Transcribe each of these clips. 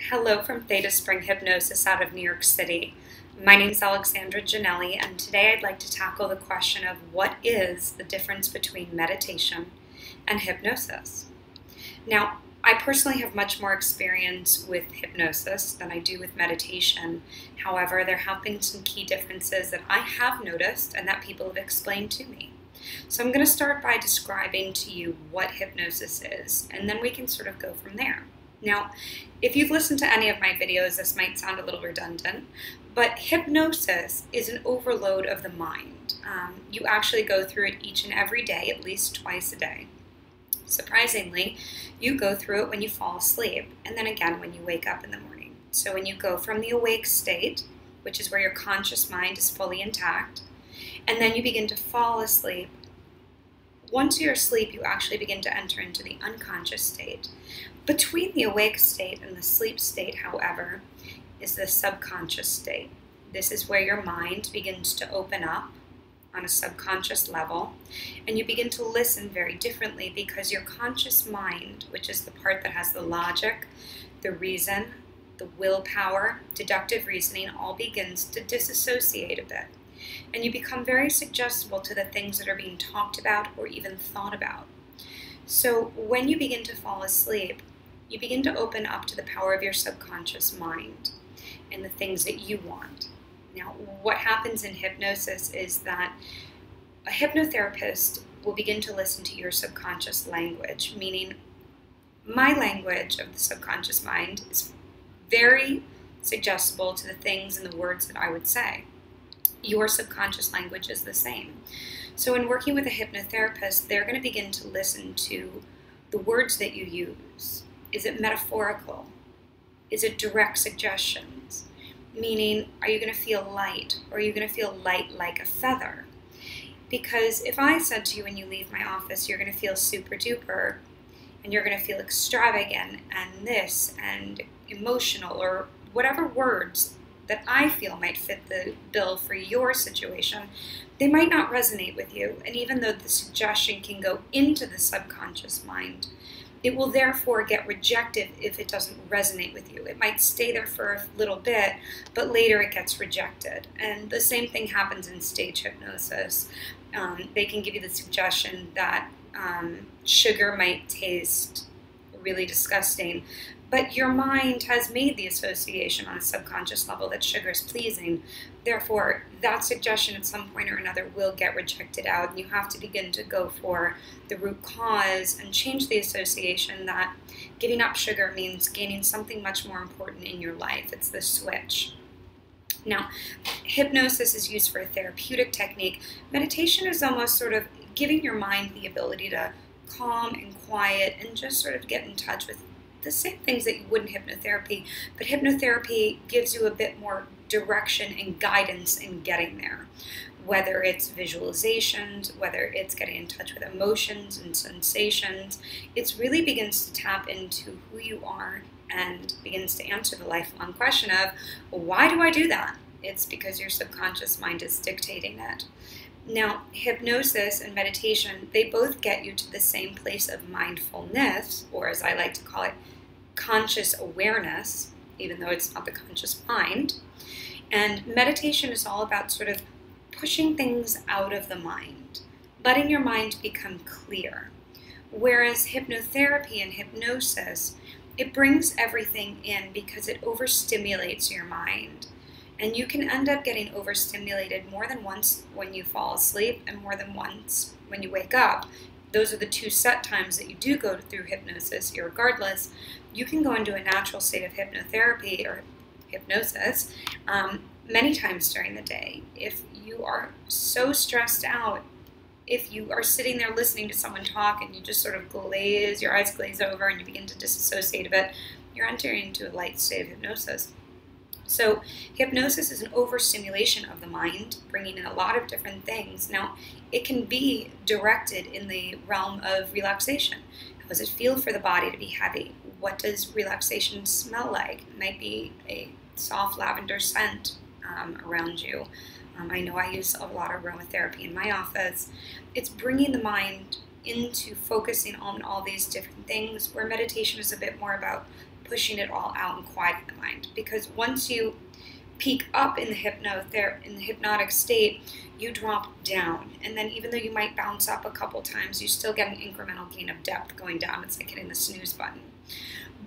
Hello from Theta Spring Hypnosis out of New York City. My name is Alexandra Janelli, and today I'd like to tackle the question of what is the difference between meditation and hypnosis. Now, I personally have much more experience with hypnosis than I do with meditation. However, there have been some key differences that I have noticed and that people have explained to me. So I'm going to start by describing to you what hypnosis is, and then we can sort of go from there. Now, if you've listened to any of my videos, this might sound a little redundant, but hypnosis is an overload of the mind. You actually go through it each and every day, at least twice a day. Surprisingly, you go through it when you fall asleep, and then again when you wake up in the morning. So when you go from the awake state, which is where your conscious mind is fully intact, and then you begin to fall asleep. Once you're asleep, you actually begin to enter into the unconscious state. Between the awake state and the sleep state, however, is the subconscious state. This is where your mind begins to open up on a subconscious level, and you begin to listen very differently because your conscious mind, which is the part that has the logic, the reason, the willpower, deductive reasoning, all begins to disassociate a bit. And you become very suggestible to the things that are being talked about or even thought about. So when you begin to fall asleep, you begin to open up to the power of your subconscious mind and the things that you want. Now, what happens in hypnosis is that a hypnotherapist will begin to listen to your subconscious language, meaning my language of the subconscious mind is very suggestible to the things and the words that I would say. Your subconscious language is the same. So in working with a hypnotherapist, they're going to begin to listen to the words that you use. Is it metaphorical? Is it direct suggestions? Meaning, are you going to feel light, or are you going to feel light like a feather? Because if I said to you when you leave my office, you're going to feel super duper, and you're going to feel extravagant, and this, and emotional, or whatever words that I feel might fit the bill for your situation, they might not resonate with you. And even though the suggestion can go into the subconscious mind, it will therefore get rejected if it doesn't resonate with you. It might stay there for a little bit, but later it gets rejected. And the same thing happens in stage hypnosis. They can give you the suggestion that sugar might taste really disgusting, but your mind has made the association on a subconscious level that sugar is pleasing. Therefore, that suggestion at some point or another will get rejected out, and you have to begin to go for the root cause and change the association that giving up sugar means gaining something much more important in your life. It's the switch. Now, hypnosis is used for a therapeutic technique. Meditation is almost sort of giving your mind the ability to calm and quiet and just sort of get in touch with the same things that you would in hypnotherapy, but hypnotherapy gives you a bit more direction and guidance in getting there. Whether it's visualizations, whether it's getting in touch with emotions and sensations, it really begins to tap into who you are and begins to answer the lifelong question of, well, why do I do that? It's because your subconscious mind is dictating it. Now, hypnosis and meditation, they both get you to the same place of mindfulness, or as I like to call it, conscious awareness, even though it's not the conscious mind. And meditation is all about sort of pushing things out of the mind, letting your mind become clear. Whereas hypnotherapy and hypnosis, it brings everything in because it overstimulates your mind. And you can end up getting overstimulated more than once when you fall asleep and more than once when you wake up. Those are the two set times that you do go through hypnosis. Irregardless, you can go into a natural state of hypnotherapy or hypnosis many times during the day. If you are so stressed out, if you are sitting there listening to someone talk and you just sort of your eyes glaze over and you begin to disassociate a bit, you're entering into a light state of hypnosis. So hypnosis is an overstimulation of the mind, bringing in a lot of different things. Now, it can be directed in the realm of relaxation. How does it feel for the body to be heavy? What does relaxation smell like? It might be a soft lavender scent around you. I know I use a lot of aromatherapy in my office. It's bringing the mind into focusing on all these different things, where meditation is a bit more about pushing it all out and quieting the mind. Because once you peak up in the hypnotic state, you drop down. And then even though you might bounce up a couple times, you still get an incremental gain of depth going down. It's like hitting the snooze button.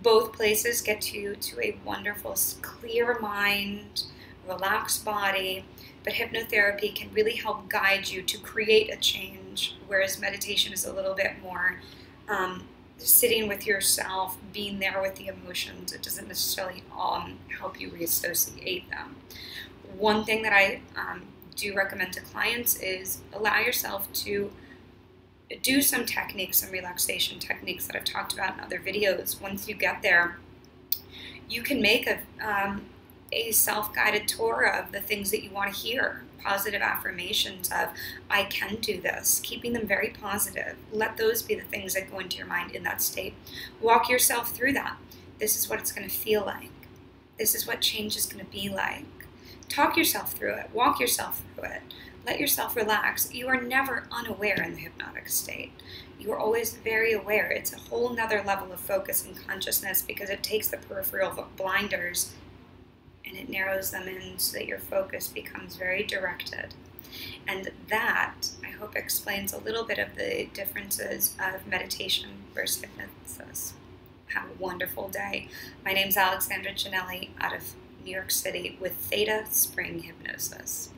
Both places get you to a wonderful, clear mind, relaxed body, but hypnotherapy can really help guide you to create a change, whereas meditation is a little bit more sitting with yourself, being there with the emotions. It doesn't necessarily help you reassociate them. One thing that I do recommend to clients is allow yourself to do some techniques, some relaxation techniques that I've talked about in other videos. Once you get there, you can make a self-guided tour of the things that you want to hear. Positive affirmations of, I can do this, keeping them very positive. Let those be the things that go into your mind in that state. Walk yourself through that. This is what it's going to feel like. This is what change is going to be like. Talk yourself through it. Walk yourself through it. Let yourself relax. You are never unaware in the hypnotic state. You are always very aware. It's a whole nother level of focus and consciousness because it takes the peripheral blinders and it narrows them in so that your focus becomes very directed. And that, I hope, explains a little bit of the differences of meditation versus hypnosis. Have a wonderful day. My name's Alexandra Janelli out of New York City with Theta Spring Hypnosis.